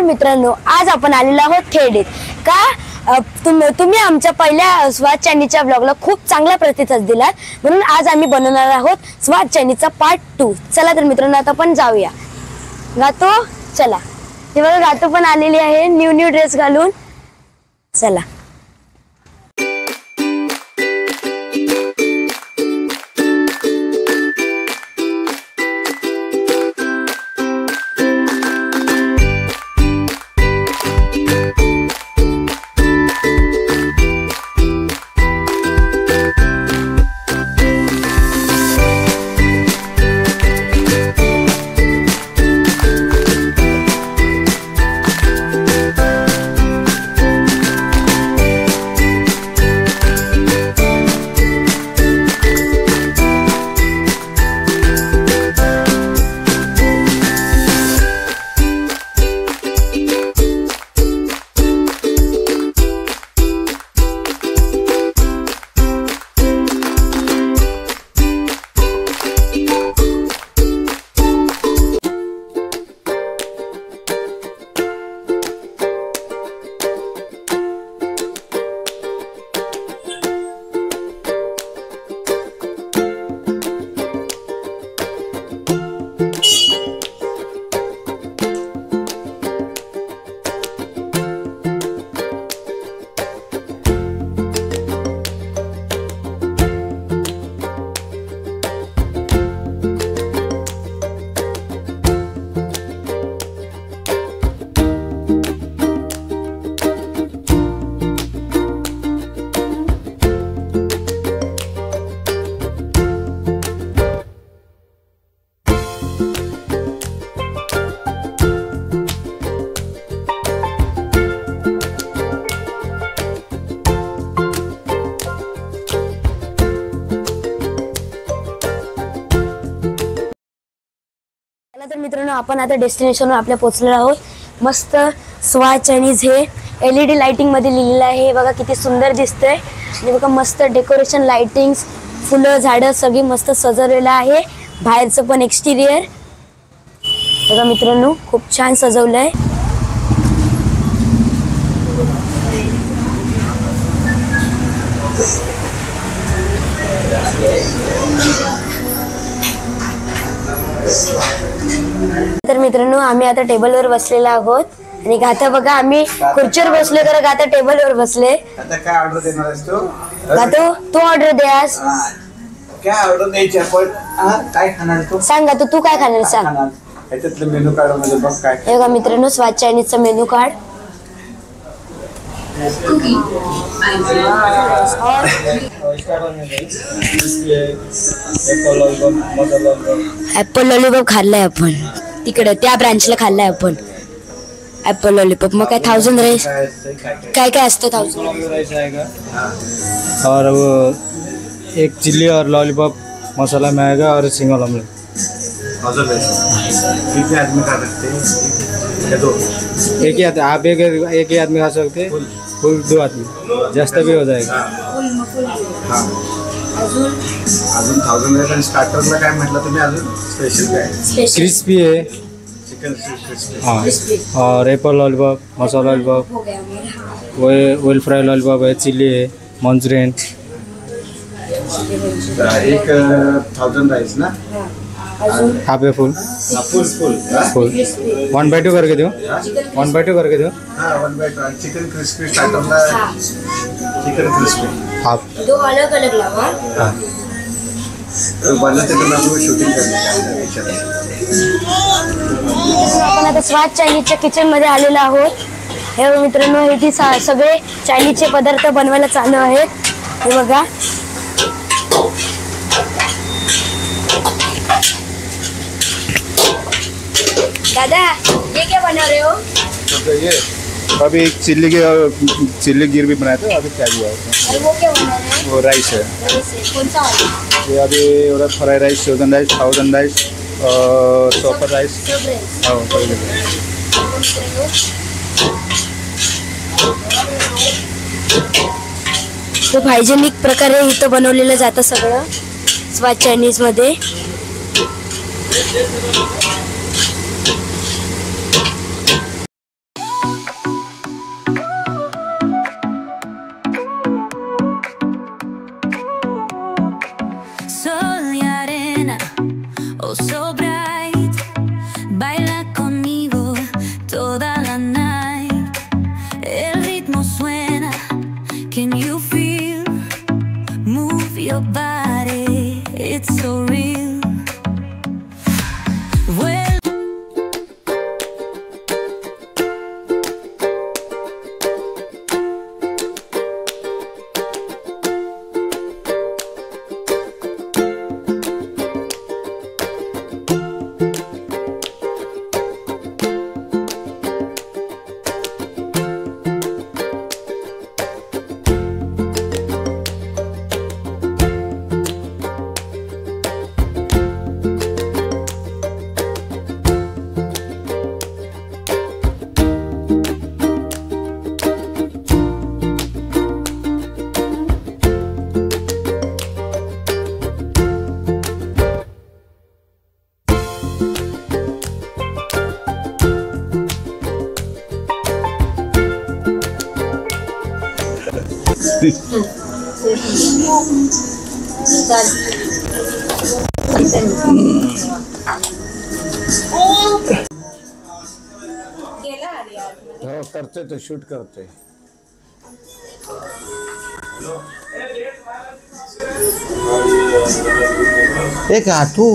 मित्रांनो, आज आपण आलेलो आहोत थेडीत का तुम्ही आमच्या पहिल्या स्वाद चायनीजच्या ब्लॉगला खूप चांगला प्रतिसाद दिलात, म्हणून आज आम्ही बनवणार आहोत स्वाद चायनीजचा पार्ट 2। चला तर मित्रांनो, आता आपण जाऊया। गातो चला, हे बघा गातो पण आलेली आहे न्यू ड्रेस घालून। चला तर मित्रांनो, आपण आता डेस्टिनेशनवर आपल्या पोहोचलेलो आहोत। मस्त स्वाद चायनीज हे LED लाइटिंग मध्ये लिहिलेलं आहे, बघा किती सुंदर दिसतंय। आणि बघा मस्त डेकोरेशन, लाइटिंग्स, फुलं, झाडं सगळी मस्त सजवलेलं आहे। बाहेरचं पण एक्सटिरियर बघा मित्रांनो, खूप छान सजवलंय। तर मित्रांनो, आम्ही आता टेबलवर बसलेलो आहोत आणि गाता बघा आम्ही खुर्चीवर बसले तर गाता टेबलवर बसले। आता काय ऑर्डर देणार आहेस तू? गातो तू ऑर्डर द्यास। काय ऑर्डर द्यायची आपण? काय खाणार तू? सांग गातो, तू काय खाणार सांग। ह्याच्यातलं मेनू कार्ड मध्ये बघ काय। हे बघा मित्रांनो, स्वाद चायनीजचा मेनू कार्ड। ऍपल लॉलीपॉप खाल्लाय आपण, तिकडे त्या ब्रांचला खाल्लाय आपण ऍपल लॉलीपॉप। मग काय 1000 राईस काय काय असतं? 1000 राइस आएगा और वो एक चिल्ली और लॉलीपॉप मसाला में आएगा और सिंगल ऑमलेट। 1000 राइस कितने आदमी खा सकते हैं? ये दो एक ही आदमी, आप एक ही आदमी खा सकते हैं, फुल 2 आदमी, जास्त भी हो जाएगा। अजून 1000 राइस। आणि स्टार्टरला काय म्हटलं तुम्ही? अजून स्पेशल काय? क्रिस्पी है चिकन क्रिस्पी। हाँ, और एप्पल लॉलीपॉप, मसाला लॉलीपॉप, ऑयल फ्राई लॉलीपॉप है, चिल्ली है, मंचूरियन। एक 1000 राइस ना? हाफ है फुल फुल 1/2 करके दो, 1/2 करके दो। हाँ 1/2। चिकन क्रिस्पी स्टार्टरला, चिकन क्रिस्पी हाफ। दो अलग अलग लावा। हाँ बनते तर आपण शूटिंग करणार। आपण आता स्वाद चायनीजच्या किचन मध्ये आलेलो आहोत। हे मित्रांनो, इथे सगळे चायनीजचे पदार्थ बनवायला चालू आहेत। हे बघा दादा, ये क्या बना रहे हो? तो ये अभी एक चिल्ली गिर भी बनाया था। अभी क्या हुआ है? और वो क्या बना रहे हैं? वो राइस है। कौन सा वाला? ये अभी उधर फ्राई राइस, सोगन राइस, 1000 राइस और सॉपर राइस। हाँ तो हायजेनिक प्रकारे इथं बनवलेलं जातं सगळं स्वाद चायनीज मध्ये। हो करतोय तो शूट करतोय. ए का तू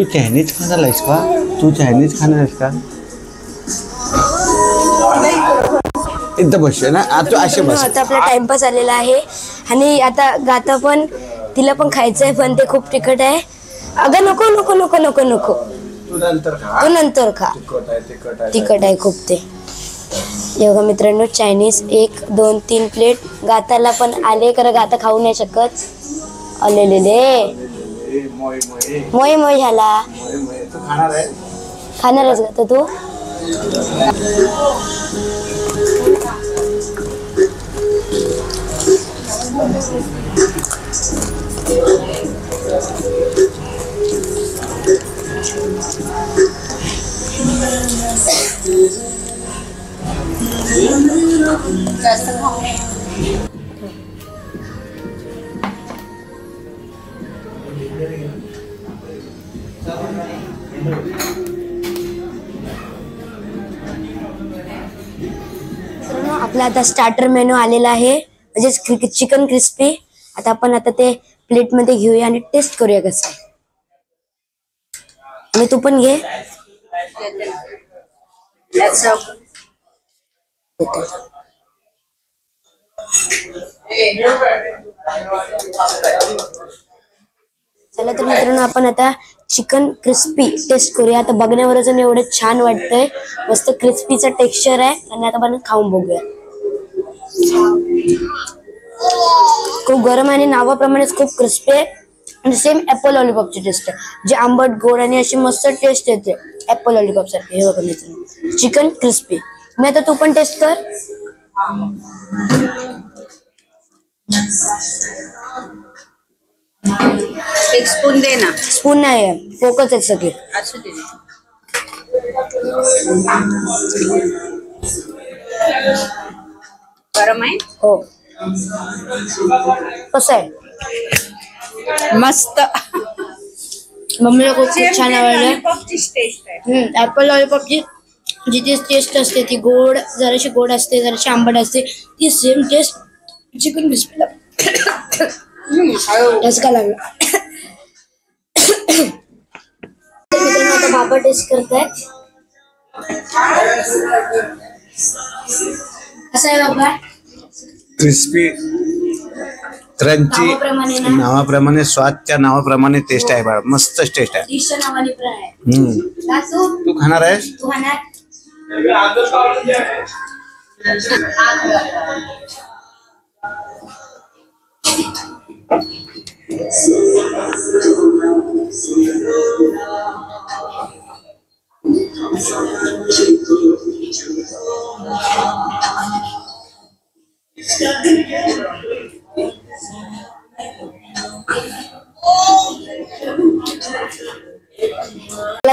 चायनीज खाणार आहेस का? तू चायनीज खाणार आहेस का? एकदम बस ना तू असे बस. आता आपला टाइमपास आलेला आहे आणि आता गाता पण तिला पण खायचंय पण ते खूप तिखट आहे. अगं नको नको नको नको नको तू नंतर खा. तू नंतर खा. तिखट आहे खूप ते. बघा मित्रांनो चायनीज 1 2 3 प्लेट गाताला पण आले खरं गाता खाऊ नाही शकत. आलेले मोय मोय झाला. तू खाणार आहे? खाणारच गाता तू. आपला आता स्टार्टर मेनू आलेला आहे म्हणजे चिकन क्रिस्पी. आता आपण ते प्लेट मध्ये घेऊया आणि टेस्ट करूया कसं आहे. आणि तू पण घे. चला तर मित्रांनो आपण आता चिकन क्रिस्पी टेस्ट करूया. आता बघण्यावरच एवढं छान वाटतंय. मस्त क्रिस्पीचा टेक्स्चर आहे आणि आता आपण खाऊन बघूया. खूप गरम आणि नावाप्रमाणेच खूप क्रिस्पी आहे आणि सेम ऍपल लॉलीपॉपची टेस्ट आहे. जे आंबट गोड आणि अशी मस्त टेस्ट येते ऍपल लॉलीपॉप सारखी. हे बघा मित्रांनो चिकन क्रिस्पी. मी आता तू पण टेस्ट कर. एक स्पून दे ना. स्पून नाही फोकस आहे सगळे. असू दे. गरम आहे. हो कसं आहे? मस्त. मम्मीला खूप छान आवडलं. टेस्ट आहे. ऍपल लॉलीपॉपची जी टेस्ट असते ती गोड जराशी गोड असते जराशी आंबट असते. ती सेम टेस्ट चिकन क्रिस्पीला का लागला. आता बाबा टेस्ट करतायत. कसं आहे बाबा? क्रिस्पी क्रंची नावाप्रमाणे ना? नावाप्रमाणे स्वादच्या नावाप्रमाणे टेस्ट आहे बाळा. मस्त टेस्ट आहे. डिशच्या नावाने पण आहे. का तू खाणार आहेस? तू खाणार?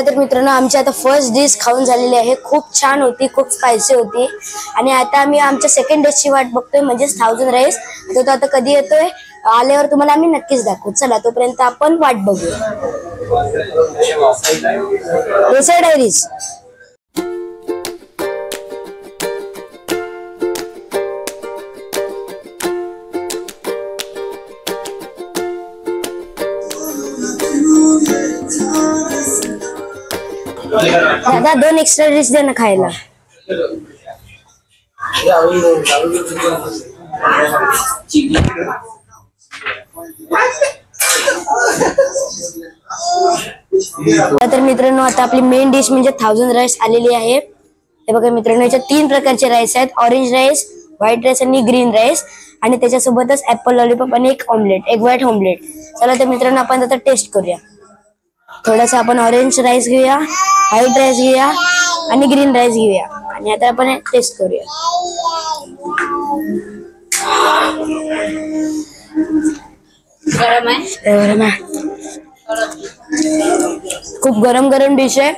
तर मित्रांनो आमची आता फर्स्ट डिश खाऊन झालेली आहे. खूप छान होती. खूप स्पायसी होती. आणि आता आम्ही आमच्या सेकंड डिशची वाट बघतोय म्हणजेच 1000 राईस. तो आता कधी येतोय आल्यावर तुम्हाला आम्ही नक्कीच दाखवू. चला तोपर्यंत आपण वाट बघूया. Racer diaries. दादा 2 एक्स्ट्रा डिश दे ना खायला. तर मित्रांनो आता आपली मेन डिश म्हणजे 1000 राईस आलेली आहे. हे बघा मित्रांनो याच्यात 3 प्रकारचे राईस आहेत. ऑरेंज राईस, व्हाईट राईस आणि ग्रीन राईस. आणि त्याच्यासोबतच ऍपल लॉलीपॉप आणि एक ऑमलेट, एक व्हाईट ऑमलेट. चला तर मित्रांनो आपण आता टेस्ट करूया. थोडासा आपण ऑरेंज राईस घेऊया, व्हाईट राईस घेऊया आणि ग्रीन राईस घेऊया आणि आता आपण टेस्ट करूया. गरम आहे. खूप गरम गरम डिश आहे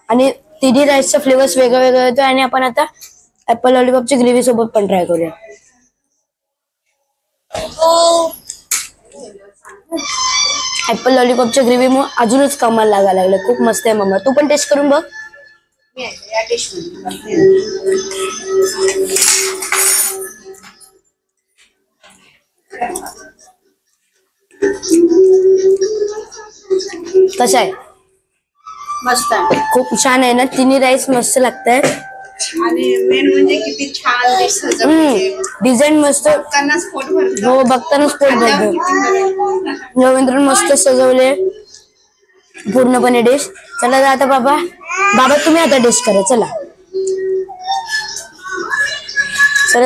आणि तिन्ही राईसचा फ्लेवर्स वेगळा वेगळा येतो. आणि आपण आता ऍपल लॉलीपॉपची ग्रेव्ही सोबत पण ट्राय करूया. ऍपल लॉलीपॉपच्या ग्रेव्ही मग अजूनच कमाल लागायला लागलं. खूप मस्त आहे मम्मा. तू पण टेस्ट करून बघ. या डिश कसा आहे? मस्त आहे. खूप छान आहे ना. तिन्ही राईस मस्त लागतायत. आणि मेन म्हणजे किती छान डिश सजवली. डिझाईन मस्त. त्यांनाच पोट भरतं. हो, बघतानाच पोट भरतं. रवींद्रन मस्त सजवले पूर्णपणे डिश. चला आता बाबा तुम्ही आता टेस्ट करा. चला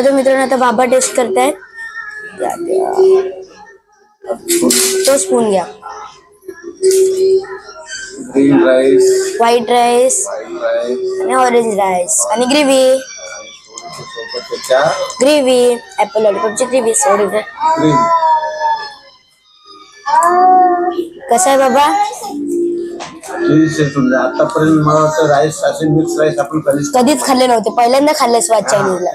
तर मित्रांनो आता बाबा टेस्ट करतायत. तो स्पून घ्या. ग्रीन राईस, व्हाईट राईस आणि ऑरेंज राईस आणि ग्रेव्ही. ग्रेव्ही ऍपल लॉलीपॉपची ग्रेव्ही. सॉरी कसं आहे बाबा? आतापर्यंत मला वाटतं राईस असे मिक्स राईस आपण कधीच खाल्ले नव्हते. पहिल्यांदा खाल्ले स्वाद चायनीजला.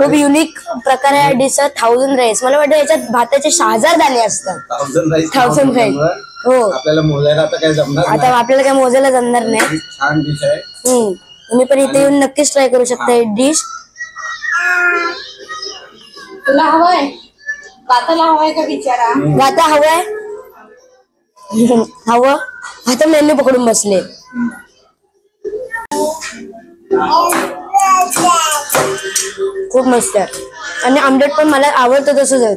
खूप युनिक प्रकार आहे डिश. 1000 राईस. मला वाटतं याच्यात भाताचे 1000 दाणे असतात. 1000 राईस. हो, आपल्याला मोजायला आता काय जमणार आता आपल्याला काय मोजायला जमणार नाही. छान डिश आहे. तुम्ही पण इथे येऊन नक्कीच ट्राय करू शकता ही डिश. तुला हवंय? गाताला हवंय का विचारा? गाता हवंय? हवं? आता मेन्यू पकडून बसले. खूप मस्त आहे. आणि आमलेट पण मला आवडतं तसंच आहे.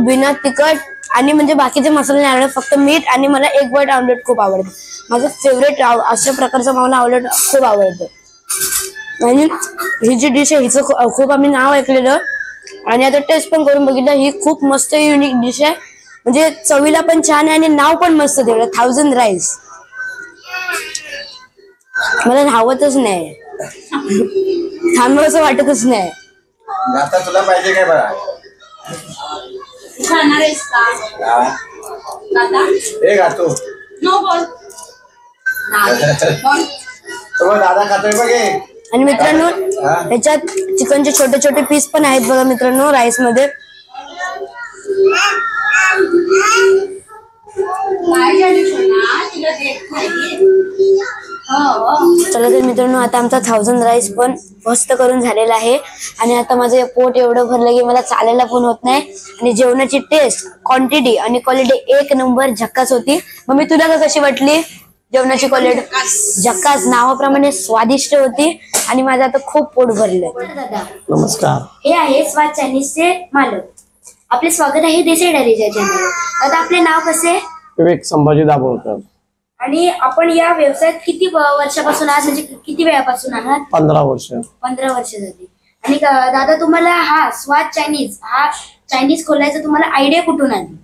बिना तिखट आणि म्हणजे बाकीचे मसाले नाही आवडत. फक्त मीठ आणि मला एक वाईट आमलेट खूप आवडतं. माझं फेवरेट अशा प्रकारचं मला आमलेट खूप आवडतं. आणि ही जी डिश आहे हिचं खूप आम्ही नाव ऐकलेलं आणि आता टेस्ट पण करून बघितलं. ही खूप मस्त युनिक डिश आहे. म्हणजे चवीला पण छान आहे आणि नाव पण मस्त ठेवलं. 1000 राईस. मला धावतच नाही. थांबव असं वाटतच नाही. आता तुला पाहिजे काय बघा? खाणार आहेस का? गाता? हे गातो नो बोल. तो दादा खातोय बघ हे. आणि मित्रांनो ह्याच्यात चिकनचे छोटे छोटे पीस पण आहेत बघा मित्रांनो राईस मध्ये. चला तर मित्रांनो आता आमचा 1000 राईस पण मस्त करून झालेला आहे. आणि आता माझं पोट एवढं भरलं की मला चालायला पण होत नाही. आणि जेवणाची टेस्ट, क्वांटिटी आणि क्वालिटी एक नंबर झक्कास होती. मग मी तुला कशी वाटली जेवणाची क्वालिटी? झक्कास. नावाप्रमाणे स्वादिष्ट होती. आणि माझं आता खूप पोट भरलंय. दादा नमस्कार. हे आहे स्वाद चायनीजचे मालक. आपले स्वागत आहे देसाई डायरीच्या चॅनलवर. आता आपले नाव कसे? विवेक संभाजी दाभोळकर. आणि आपण या व्यवसायात किती वर्षापासून आहात? म्हणजे किती वेळापासून आहात? 15 वर्ष. 15 वर्ष झाली. आणि दादा तुम्हाला हा स्वाद चायनीज हा चायनीज खोलायचा तुम्हाला आयडिया कुठून आली?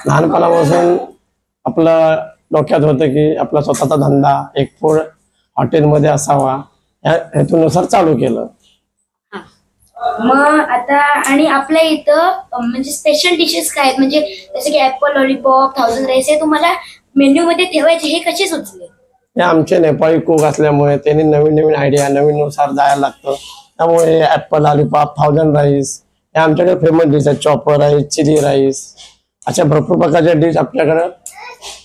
लहानपणापासून आपलं डोक्यात होतं की आपला स्वतःचा धंदा एक फूड हॉटेलमध्ये असावा. या हेतूनुसार चालू केलं. मग आता आणि आपल्या इथं म्हणजे स्पेशल डिशेस काय आहेत? म्हणजे जसे की ऍपल लॉलीपॉप, 1000 राईस हे तुम्हाला मेन्यू मध्ये ठेवायचे हे कसे सुचले? हे आमचे नेपाळी कुक असल्यामुळे त्यांनी नवीन नवीन आयडिया नवीननुसार जायला लागतं. त्यामुळे ऍपल लॉलीपॉप, 1000 राईस हे आमच्याकडे फेमस डिश आहेत. चॉपर राईस, चिली राईस अशा भरपूर प्रकारच्या डिश आपल्याकडे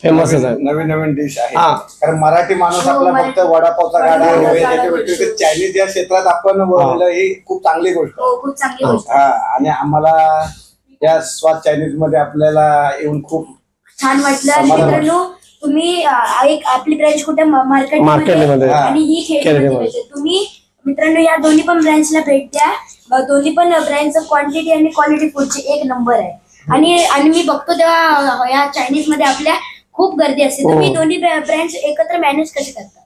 फेमसच आहे. नवीन नवीन डिश आहे. हा. कारण मराठी माणूस आपला फक्त वडापावचा गाडा आहे. त्याच्या व्यतिरिक्त चायनीज या क्षेत्रात आपण वळलं ही खूप चांगली गोष्ट आहे. हो, खूप चांगली गोष्ट. आणि आम्हाला या स्वाद चायनीज मध्ये आपल्याला येऊन खूप छान वाटलं. मित्रांनो तुम्ही एक आपली ब्रँच कुठे मार्केटमध्ये आणि ही खेडमध्ये. तुम्ही मित्रांनो या दोन्ही पण ब्रँचला भेट द्या. दोन्ही पण ब्रँचचं क्वांटिटी आणि क्वालिटी फूडची एक नंबर आहे. आणि मी बघतो तेव्हा या चायनीज मध्ये आपल्या खूप गर्दी असते. तुम्ही दोन्ही ब्रँच एकत्र मॅनेज कसे करता?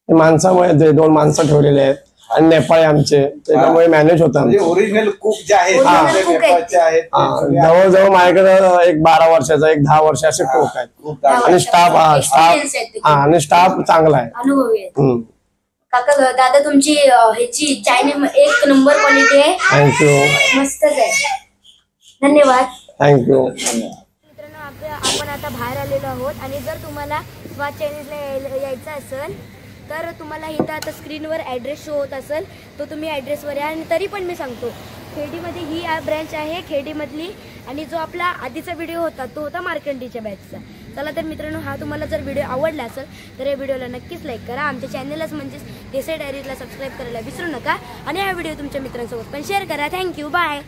माणसामुळे 2 माणसं ठेवलेले आहेत आणि नेपाळी आमचे त्याच्यामुळे मॅनेज होतात. म्हणजे ओरिजिनल कुक जे आहेत नेपाळचे आहेत. जवळजवळ माझ्याकडे एक 12 वर्षाचा एक 10 वर्ष असे कुक आहेत. आणि स्टाफ चांगला आहे. अनुभवी आहे. काका दादा तुमची ह्याची चायनीज एक नंबर क्वालिटी आहे. थँक्यू. मस्तच आहे. धन्यवाद. थँक्यू. मित्रांनो आपण आता बाहेर आलेलो आहोत. आणि जर तुम्हाला स्वाद चायनीजला यायचं असेल तर तुम्हाला इथं आता स्क्रीनवर ॲड्रेस शो होत असेल तो तुम्ही ॲड्रेसवर या. आणि तरी पण मी सांगतो खेडीमध्ये ही ब्रँच आहे. खेडीमधली आणि जो आपला आधीचा व्हिडिओ होता तो होता मार्कंडीच्या बॅचचा. चला तर मित्रांनो, हा तुम्हाला जर व्हिडिओ आवडला असेल तर या व्हिडिओला नक्कीच लाईक करा. आमच्या चॅनललाच म्हणजेच देसाई डायरीजला सबस्क्राईब करायला विसरू नका आणि हा व्हिडिओ तुमच्या मित्रांसोबत पण शेअर करा. Thank you, bye.